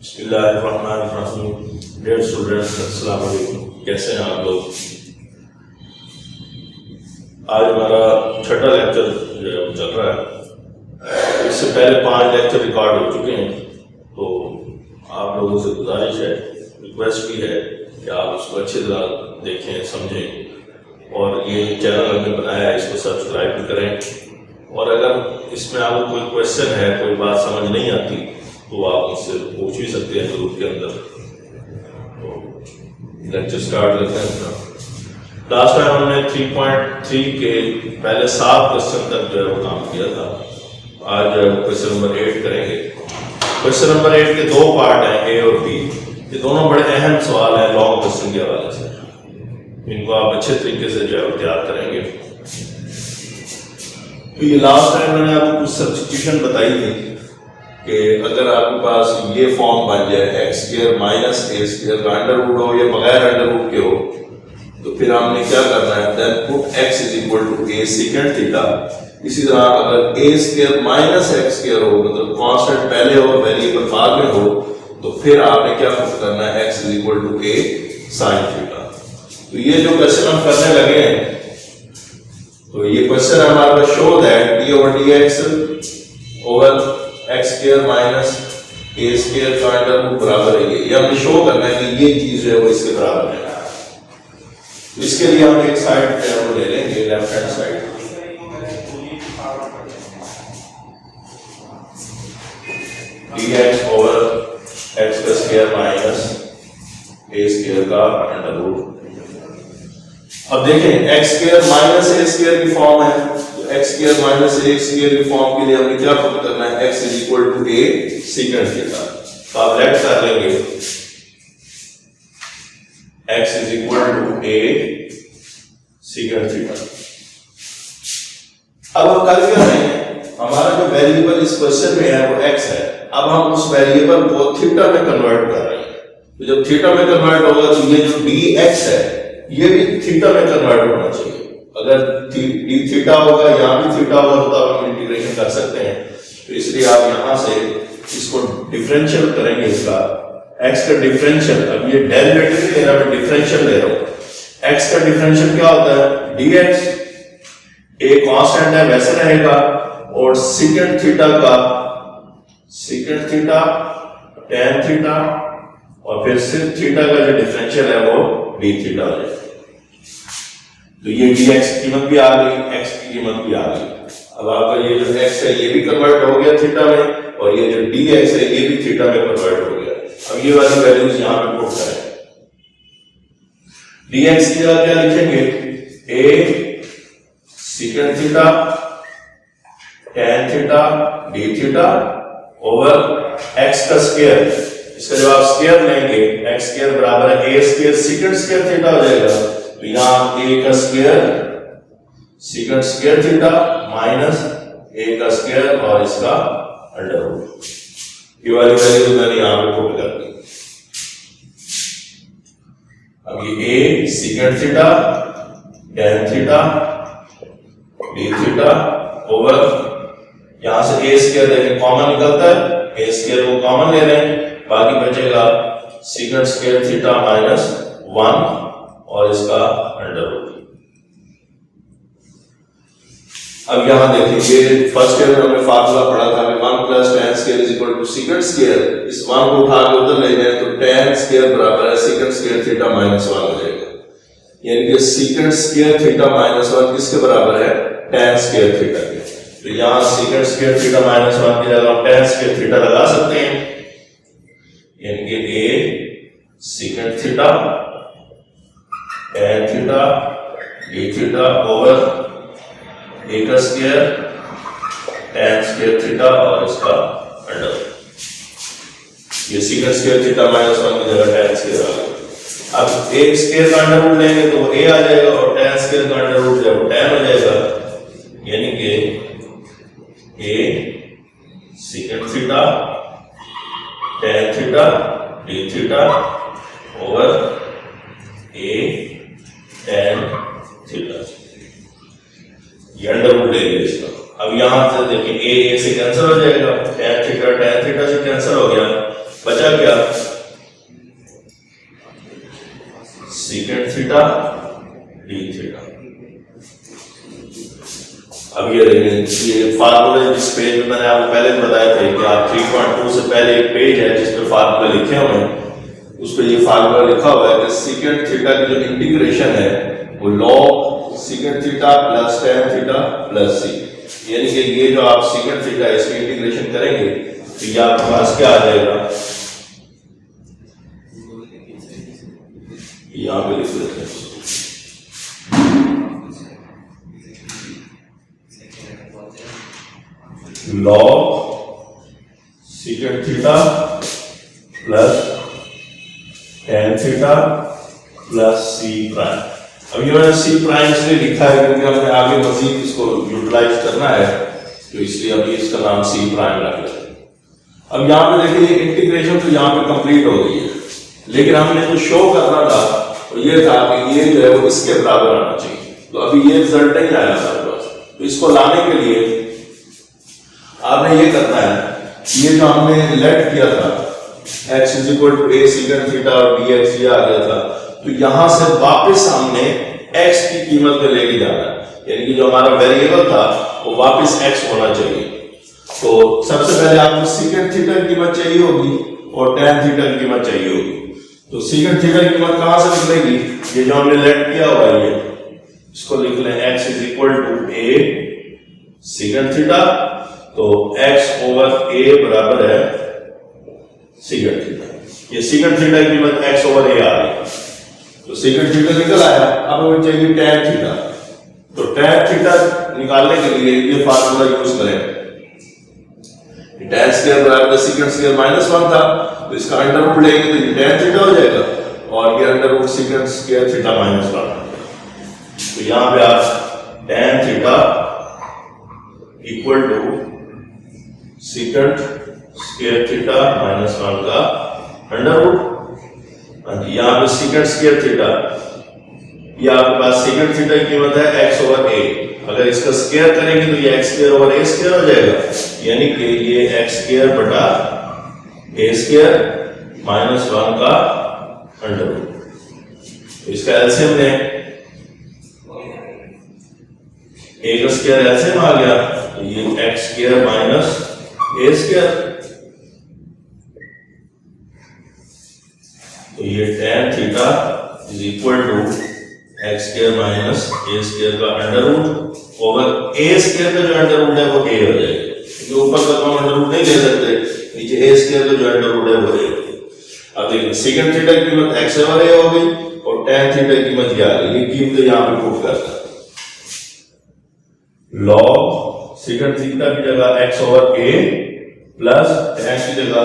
बिस्मिल्लाहिर्रहमानिर्रहीम। Dear students, अस्सलाम वालेकुम। कैसे हैं आप लोग? आज हमारा छठा लेक्चर जो है चल रहा है। इससे पहले 5 लेक्चर रिकॉर्ड हो चुके हैं, तो आप लोगों से गुजारिश है, रिक्वेस्ट भी है कि आप उसको अच्छी तरह देखें, समझें। और ये चैनल हमने बनाया है, इसको सब्सक्राइब भी करें। और अगर इसमें आपको कोई क्वेश्चन है, कोई बात समझ नहीं आती, तो आप मुझसे पूछ भी सकते हैं ग्रुप के अंदर। तो लेक्चर स्टार्ट करते हैं अपना। लास्ट टाइम हमने 3.3 के पहले 7 क्वेश्चन तक जो है वो काम किया था। आज क्वेश्चन नंबर 8 करेंगे। क्वेश्चन नंबर 8 के 2 पार्ट हैं, ए और बी। ये दोनों बड़े अहम सवाल हैं लॉन्ग क्वेश्चन के हवाले से। इनको आप अच्छे तरीके से जो है तैयार करेंगे। तो ये लास्ट टाइम मैंने आपको कुछ सब्स्टिट्यूशन बताई थी कि अगर आपके पास ये फॉर्म बन जाए x square minus a square का अंडर रूट हो या बगैर अंडर रूट के हो, तो फिर हमने क्या करना है, then put x is equal to a second theta. इसी तरह अगर a square minus x square हो, मतलब कांस्टेंट पहले हो वेरिएबल बाद में हो, तो फिर आपने क्या पुट करना है, x is equal to a sin theta. तो ये जो क्वेश्चन हम करने लगे हैं, तो ये क्वेश्चन हमारे पास show that d over dx over x square minus a square का अंडर रूट बराबर है। ये हमने शो करना है कि ये चीज जो है वो इसके बराबर है। तो इसके लिए हम एक साइड पे हम ले लेंगे, left hand side. dx over x का स्क्वायर माइनस a स्क्वायर का अंडर रूट। अब देखें x square minus a square की फॉर्म है, x square minus a square की फॉर्म के लिए हमने क्या पुट करना है, x is equal to a second theta. तो आप लेट कर लेंगे x is equal to a second theta. अब हम कर क्या रहे हैं, हमारा जो वेरिएबल इस क्वेश्चन में है वो x है। अब हम उस वेरिएबल को थीटा में कन्वर्ट कर रहे हैं। तो जब थीटा में कन्वर्ट होगा तो ये जो dx है ये भी थीटा में कन्वर्ट होना चाहिए। अगर डी थीटा होगा, यहाँ भी थीटा होगा, तो आप इंटीग्रेशन कर सकते हैं। तो इसलिए आप यहाँ से इसको डिफरेंशियल करेंगे, इसका x का डिफरेंशियल। अब ये डेरिवेटिव नहीं ले रहा, मैं डिफरेंशियल ले रहा हूँ। x का डिफरेंशियल क्या होता है, dx a कांस्टेंट है वैसे रहेगा, और सेकंड थीटा का सेकंड थीटा tan थीटा, और फिर सिर्फ थीटा का जो डिफरेंशियल है वो d थीटा हो जाएगा। तो ये dx की कीमत भी आ गई, x की कीमत भी आ गई। अब आपका ये जो x है ये भी कन्वर्ट हो गया थीटा में, और ये जो dx है ये भी थीटा में कन्वर्ट हो गया। अब ये वाली वैल्यूज यहां पे पुट करें। dx की जगह क्या लिखेंगे, a second theta tan theta d theta over x का स्क्वायर। इसका जब आप स्क्वायर लेंगे, x स्क्वायर बराबर है a square second square theta हो जाएगा। तो यहां a का square second square theta minus a का स्क्वायर और इसका अंडर रूट। ये वाली वैल्यू मैंने यहां पे पुट कर दी। अब ये a second theta tan theta d theta over, यहां से a स्क्वायर देखें कॉमन निकलता है, a स्क्वायर को कॉमन ले रहे हैं, बाकी बचेगा सेकंड स्क्वायर थीटा माइनस 1 और इसका अंडर रूट। अब यहां देखिए, फर्स्ट ईयर में हमने फार्मूला पढ़ा था कि 1 plus tan square is equal to second square. इस 1 को उठा के उधर ले जाए तो tan स्क्वायर बराबर है सेकंड स्क्वायर थीटा माइनस 1 हो जाएगा। यानी कि सेकंड स्क्वायर थीटा माइनस 1 किसके बराबर है, tan स्क्वायर थीटा के। तो यहां सेकंड स्क्वायर थीटा माइनस 1 की जगह हम tan स्क्वायर थीटा लगा सकते हैं, यानी कि a second theta tan theta d theta over a का स्क्वायर tan स्क्वायर थीटा और इसका अंडर। ये सेकंड स्क्वायर थीटा माइनस 1 की जगह tan स्क्वायर आ गया। अब a स्क्वायर का अंडर रूट लेंगे तो a आ जाएगा, और tan स्क्वायर का अंडर रूट जो tan हो जाएगा। यानी कि a second theta tan theta d theta over a tan theta. ये अंडर रूट ले लिया इसका। अब यहां से देखिए a से कैंसिल हो जाएगा, tan थीटा से कैंसिल हो गया, बचा बचा क्या, सीकेंट थीटा डी थीटा। अब ये देखिए, ये फार्मूले जिस पेज में मैंने आपको पहले बताया था कि आप 3.2 से पहले एक पेज है जिसपे फार्मूले लिखे हुए हैं, उस पे ये फार्मूला लिखा हुआ है कि सीकेंट थीटा की जो इंटीग्रेशन है वो log secant theta plus tan theta plus C, यानी कि ये जो आप सीकेंट थीटा इसकी इंटीग्रेशन करेंगे तो ये आपके पास क्या आ जाएगा, यहां पे लिख देते हैं log secant theta plus tan theta plus C prime. अब ये मैंने सी प्राइम इसलिए लिखा है क्योंकि हमने आगे मजीद इसको यूटिलाइज करना है, तो इसलिए अभी इसका नाम सी प्राइम रख लेते हैं। अब यहाँ पे देखिए इंटीग्रेशन तो यहाँ पे कंप्लीट हो गई है, लेकिन हमने जो शो करना था तो ये था कि ये जो है वो इसके बराबर आना चाहिए, तो अभी ये रिजल्ट नहीं आया हमारे पास। तो इसको लाने के लिए आपने ये करना है, ये जो हमने लेट किया था x is equal to a secant theta और dx ये आ गया था, तो यहां से वापस हमने x की कीमत पे लेके जाना है, यानी कि जो हमारा वेरिएबल था वो वापस x होना चाहिए। तो सबसे पहले आपको सीकेंट थीटा की कीमत चाहिए होगी और tan थीटा की कीमत चाहिए होगी। तो सीकेंट थीटा की कीमत कहां से निकलेगी, ये जो हमने लेट किया हुआ है ये, इसको लिख लें x is equal to a secant theta, तो x ओवर a बराबर है सीकेंट थीटा। ये सीकेंट थीटा की कीमत x ओवर a आ गई, तो सीकेंट थीटा निकल आया। अब हमें चाहिए tan थीटा, तो tan थीटा निकालने के लिए ये फार्मूला यूज करें, tan स्क्वायर बराबर सीकेंट स्क्वायर -1 था, तो इसका अंडर रूट लेंगे तो ये tan थीटा हो जाएगा और ये under root secant square theta -1। तो यहां पे आप tan theta equal to secant square theta -1 का अंडर रूट। हाँ जी, यहाँ पे सीकेंट स्क्वायर थीटा, ये आपके पास सीकेंट थीटा की कीमत है x ओवर a, अगर इसका स्क्वायर करेंगे तो ये x square over a square हो जाएगा, यानी कि ये x स्क्वायर बटा a स्क्वायर -1 का अंडर रूट। तो इसका एलसीएम लें, a का स्क्वायर एलसीएम आ गया, तो ये x square minus a square, तो ये tan theta is equal to x square minus a square का under root over a square का जो अंडर रूट है वो a हो जाएगा, क्योंकि ऊपर का हम अंडर रूट नहीं ले सकते, नीचे a स्क्वायर का जो अंडर रूट है वो a। अब देखिए सीकेंट थीटा की कीमत x ओवर a हो गई और tan थीटा की कीमत क्या आ गई, ये कीमत यहां पे पुट करता है, लॉग सीकेंट थीटा की जगह x over a plus tan की जगह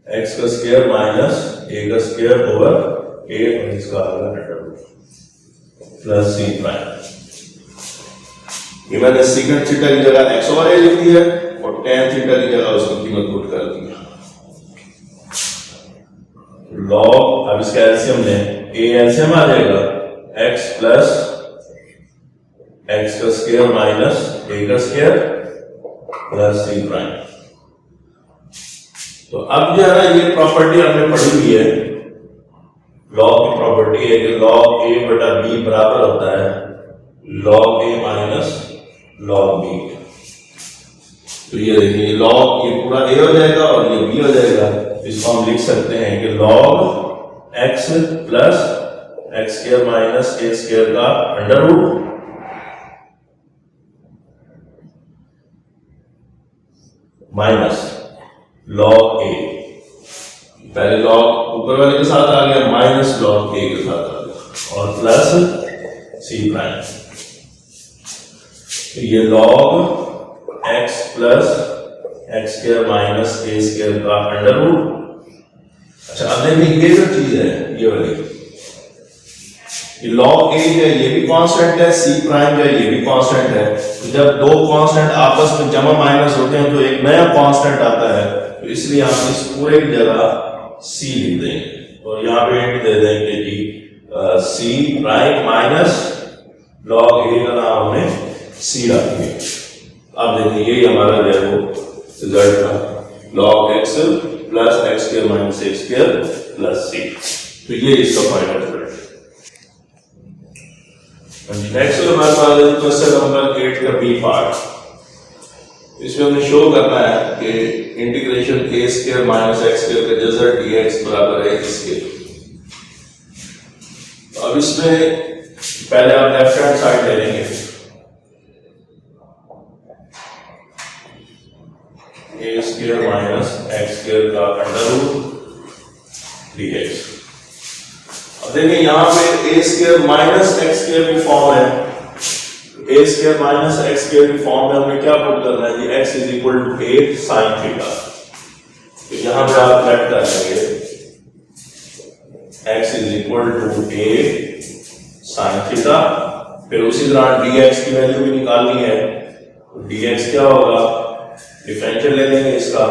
x का स्क्वायर माइनस a का स्क्वायर ओवर a और इसका आएगा under root plus c prime. ये मैंने सीकेंट थीटा की जगह x ओवर a लिख दिया और tan थीटा की जगह उसकी कीमत पुट कर दी। लॉग, अब इसका एलसीएम लें, a एलसीएम आ जाएगा x प्लस x का स्क्वायर माइनस a का स्क्वायर प्लस c प्राइम। तो अब जो है ना ये प्रॉपर्टी हमने पढ़ी हुई है, लॉग की प्रॉपर्टी है कि लॉग a बटा b बराबर होता है log a minus log b। तो ये देखिए लॉग, ये पूरा a हो जाएगा और ये b हो जाएगा, इसको हम लिख सकते हैं कि log x plus x square minus a square का under root minus log a, पहले लॉग ऊपर वाले के साथ आ गया माइनस लॉग a के साथ आ गया और प्लस c प्राइम। तो ये log x plus x square minus a square का अंडर रूट। अच्छा अब देखिए ये जो चीज है ये वाली, ये log a जो है ये भी कांस्टेंट है, c प्राइम जो है ये भी कांस्टेंट है। तो जब दो कांस्टेंट आपस में जमा माइनस होते हैं तो एक नया कांस्टेंट आता है, तो इसलिए हम इस पूरे की जगह c लिख देंगे और यहाँ पे इंट दे देंगे जी c prime minus log a का नाम हमने c रख दिया। अब देखिए यही हमारा जो है वो रिजल्ट था, log x plus X square minus X square plus C. तो ये इसका फाइनल रिजल्ट। नेक्स्ट हमारे पास है क्वेश्चन नंबर 8 का बी पार्ट। इसमें हमने शो करना है कि इंटीग्रेशन ए स्क्वायर माइनस एक्स स्क्वायर का रिजल्ट डीएक्स बराबर है इसके। तो अब इसमें पहले आप लेफ्ट हैंड साइड ले लेंगे, A square minus X square का अंडर रूट डीएक्स। अब देखिए यहां पे A square minus X square की फॉर्म है, A square minus X square की फॉर्म में हमने क्या पुट करना है जी, X is equal to A sine theta. तो यहां पे आप लेट कर लेंगे X is equal to A sine theta. फिर उसी तरह dx की वैल्यू भी निकालनी है। तो dx क्या होगा, डिफरेंशियल ले लेंगे इसका,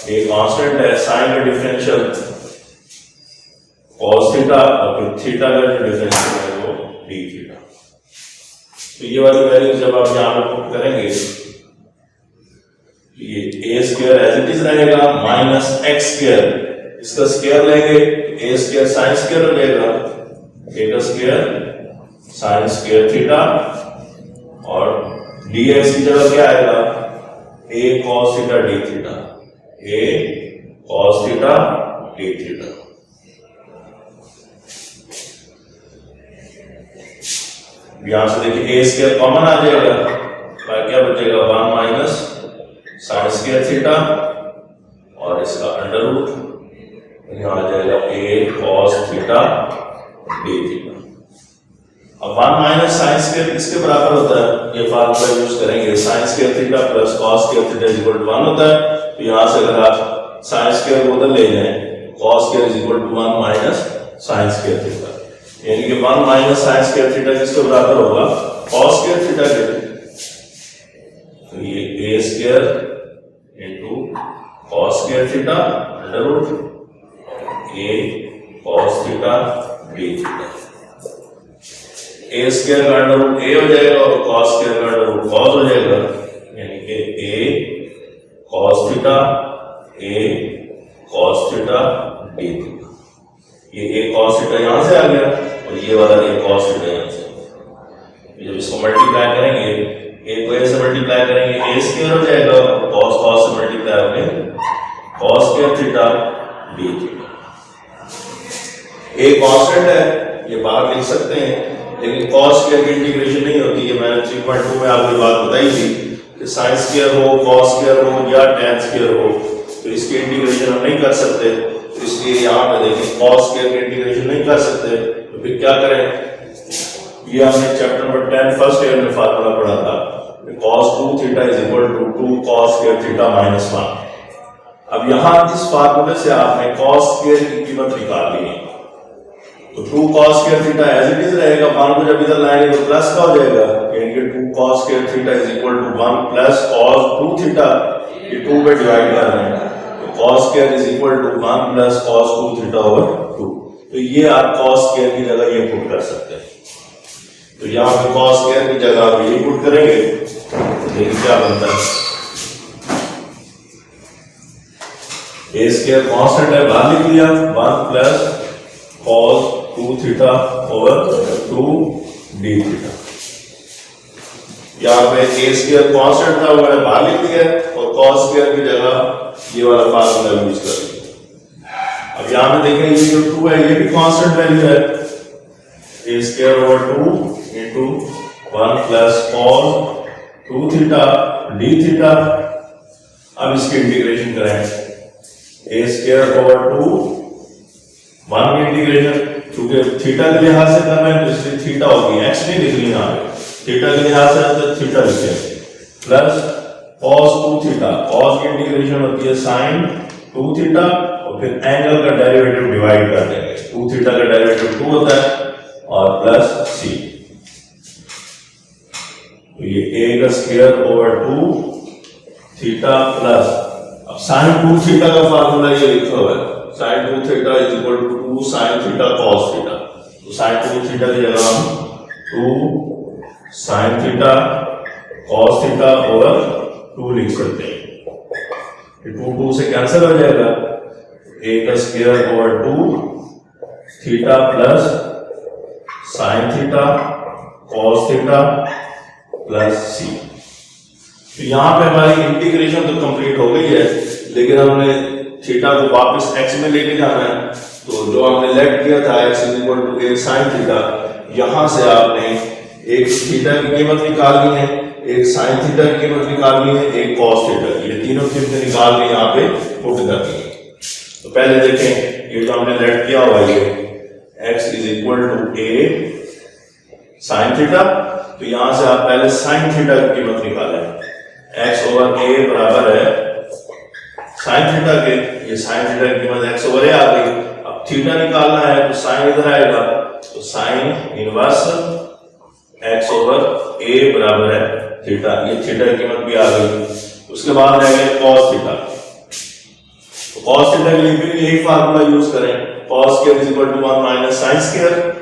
एक कांस्टेंट है साइन का डिफरेंशियल cos थीटा और फिर थीटा का जो डिफरेंशियल है वो d थीटा। तो ये वाली वैल्यू जब आप यहां पर पुट करेंगे ये a square as it is रहेगा माइनस एक्स स्क्वायर, इसका स्क्वायर लेंगे a स्क्वायर साइन स्क्वायर हो जाएगा, a का स्क्वायर साइन स्क्वायर थीटा और dx की जगह क्या आएगा, a cos theta d theta, a cos theta d theta. यहां से देखिए a स्क्वायर कॉमन आ जाएगा, क्या बचेगा 1 माइनस साइन स्क्वायर थीटा और इसका अंडर रूट, यहां आ जाएगा a cos theta d theta. अब 1 माइनस साइन स्क्वायर किसके बराबर होता है, ये फार्मूला यूज करेंगे, sine square theta plus cos square theta is equal to 1 होता है। तो यहां से अगर आप साइन स्क्वायर को उधर ले जाएं, cos square is equal to 1 minus sine square theta, यानी कि 1 माइनस साइन स्क्वायर थीटा किसके बराबर होगा, cos स्क्वायर थीटा के। तो ये a square into cos square theta under root a cos theta d theta. a square का under root a हो जाएगा और cos स्क्वायर का अंडर रूट cos हो जाएगा, यानी कि a cos theta a cos theta d theta. ये a cos थीटा यहां से आ गया और ये वाला a cos थीटा यहां से। जब इसको मल्टीप्लाई करेंगे, a को a से मल्टीप्लाई करेंगे a स्क्वायर हो जाएगा और cos cos से मल्टीप्लाई होंगे cos square theta d theta. a constant है, ये बाहर लिख सकते हैं, लेकिन cos स्क्वायर की इंटीग्रेशन नहीं होती है। मैंने 3.2 में आपको बात बताई थी कि sin स्क्वायर हो, cos स्क्वायर हो या tan स्क्वायर हो, तो इसकी इंटीग्रेशन हम नहीं कर सकते। तो इसलिए यहाँ पे देखिए cos स्क्वायर की इंटीग्रेशन नहीं कर सकते, तो फिर क्या करें, ये हमने चैप्टर नंबर 10 फर्स्ट ईयर में फार्मूला पढ़ा था, cos 2 theta is equal to 2 cos square theta minus 1। अब यहाँ इस फार्मूले से आपने cos स्क्वायर की कीमत निकाल ली है, तो 2 cos square theta as it is रहेगा, 1 को जब इधर लाएंगे तो प्लस का हो जाएगा, यानी कि 2 cos square theta is equal to 1 plus cos 2 theta, ये 2 पे डिवाइड कर रहे हैं, तो cos square is equal to 1 plus cos 2 theta over 2। तो ये आप cos स्क्वायर की जगह ये पुट कर सकते हैं। तो यहाँ पे cos स्क्वायर की जगह आप ये पुट करेंगे, तो देखिए क्या बनता है, a स्क्वायर कांस्टेंट है, बाहर लिख लिया 1 plus cos 2 theta over 2 d theta. यहाँ पे a स्क्वायर कांस्टेंट था, वो मैंने बाहर लिख दिया और cos स्क्वायर की जगह ये वाला फार्मूला यूज कर लिया। अब यहाँ पे देखें ये जो 2 है ये भी कांस्टेंट वैल्यू है, a square over 2 into 1 plus cos 2 theta d theta. अब इसकी इंटीग्रेशन करें, a स्क्वायर ओवर 2 1 की इंटीग्रेशन, क्योंकि थीटा के लिहाज से कर रहे हैं तो इसलिए थीटा होगी, x नहीं लिख लिया यहाँ पे, थीटा के लिहाज से तो थीटा लिखे, प्लस cos 2 थीटा, cos की इंटीग्रेशन होती है sin 2 थीटा और फिर एंगल का डेरिवेटिव डिवाइड कर देंगे, 2 थीटा का डेरिवेटिव 2 होता है और प्लस c। तो ये a का स्क्वायर ओवर 2 थीटा प्लस, अब sin 2 थीटा का फार्मूला ये लिखा हुआ है, sin 2 theta is equal to 2 sin theta cos theta. तो sin 2 थीटा की जगह हम 2 sin theta cos theta over 2 लिख सकते हैं। 2 2 से कैंसिल हो जाएगा, ए का square over 2 theta plus sine theta cos theta plus C. तो यहाँ पे हमारी इंटीग्रेशन तो कंप्लीट हो गई है, लेकिन हमने थीटा को वापस एक्स में लेके जाना है। तो जो हमने लेट किया था x equal to A sine theta, यहां से आपने एक थीटा की कीमत निकालनी है, एक साइन थीटा की कीमत निकालनी है, एक कॉस थीटा की, ये तीनों कीमतें निकाल के यहाँ पे पुट करनी है। तो पहले देखें, ये जो हमने लेट किया हुआ है x is equal to A sine theta, तो यहां से आप पहले साइन थीटा की कीमत निकालें। x ओवर ए बराबर है साइन थीटा के, ये साइन थीटा की कीमत x ओवर ए आ गई। अब थीटा निकालना है तो साइन इधर आएगा, तो साइन इनवर्स x ओवर ए बराबर है थीटा, ये थीटा की कीमत भी आ गई। उसके बाद रह गया cos थीटा। तो cos थीटा के लिए भी यही फार्मूला यूज करें, cos square is equal to 1 minus sine square.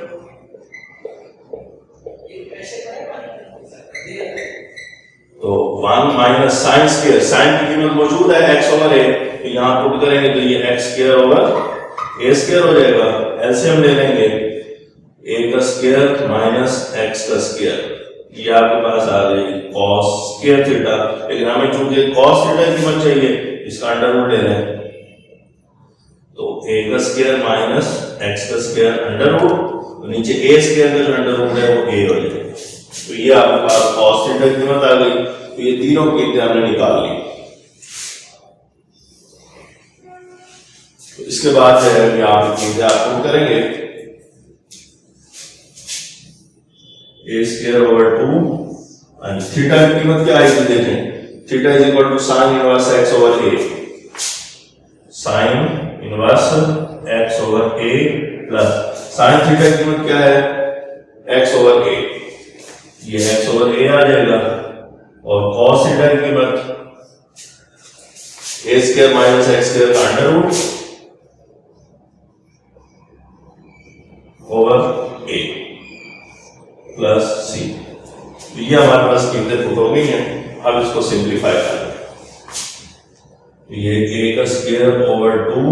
तो 1 माइनस साइन स्क्वायर, साइन की कीमत मौजूद है x ओवर ए, तो यहां पुट करेंगे तो ये x स्क्वायर ओवर ए स्क्वायर हो जाएगा। एलसीएम ले लेंगे, a का स्क्वायर माइनस x का स्क्वायर, ये आपके पास आ जाएगी cos स्क्वायर थीटा। लेकिन हमें चूंकि cos थीटा की कीमत चाहिए, इसका अंडर रूट ले लें, तो a का स्क्वायर माइनस x का स्क्वायर अंडर रूट, तो नीचे a स्क्वायर का जो अंडर रूट है वो a हो जाएगा। तो ये आपके पास cos थीटा की कीमत आ गई। तो ये तीनों कीमतें हमने निकाल ली। तो इसके बाद जो है यहाँ पे कीमतें आप पुट करेंगे, ए स्क्वायर ओवर 2 और थीटा की कीमत क्या आएगी देखें, theta is equal to sine inverse x over a, sine inverse x over a plus sine theta की कीमत क्या है एक्स ओवर ए, ये एक्स ओवर ए आ जाएगा। और cos थीटा की कीमत ए स्क्वायर माइनस एक्स स्क्वायर का under root over a plus C. तो ये हमारे पास कीमतें पुट हो गई हैं। अब इसको सिंप्लीफाई कर लें, ये a का square over 2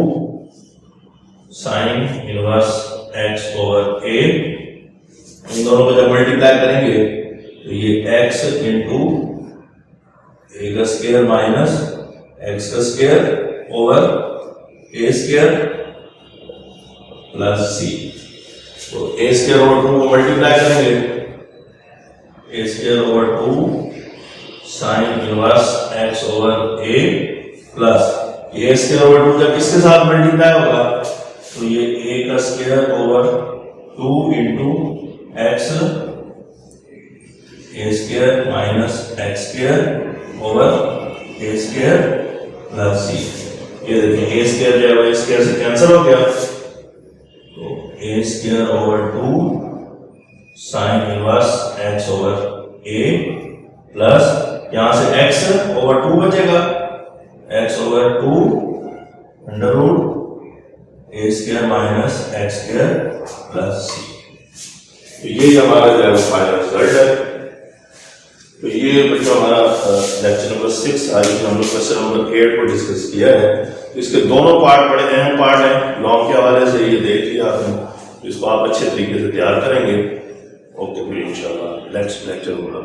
sine inverse x over a, इन दोनों को जब मल्टीप्लाई करेंगे तो ये x इंटू a का स्क्वायर माइनस x का square over a square plus c। तो a स्क्वायर ओवर 2 को मल्टीप्लाई करेंगे, a square over 2 sine inverse x over a plus a square over 2 जब किसके साथ मल्टीप्लाई होगा तो ये a का square over 2 into x a square minus x square over a square plus c। ये देखिए a स्क्वायर जो है वो स्क्वायर से कैंसिल हो गया, तो a square over 2 sine inverse x over a plus यहां से x ओवर 2 बचेगा, x over 2 under root a square minus x square plus c। तो ये हमारा जो है फाइनल रिजल्ट है। तो ये बच्चों हमारा लेक्चर नंबर 6 आज हम लोग क्वेश्चन नंबर 8 को डिस्कस किया है। तो इसके दोनों पार्ट बड़े अहम पार्ट हैं, लॉन्ग के हवाले से ये देख लिया आपने, तो इसको आप अच्छे तरीके से तैयार करेंगे। ओके फिर इंशाल्लाह नेक्स्ट लेक्चर होगा।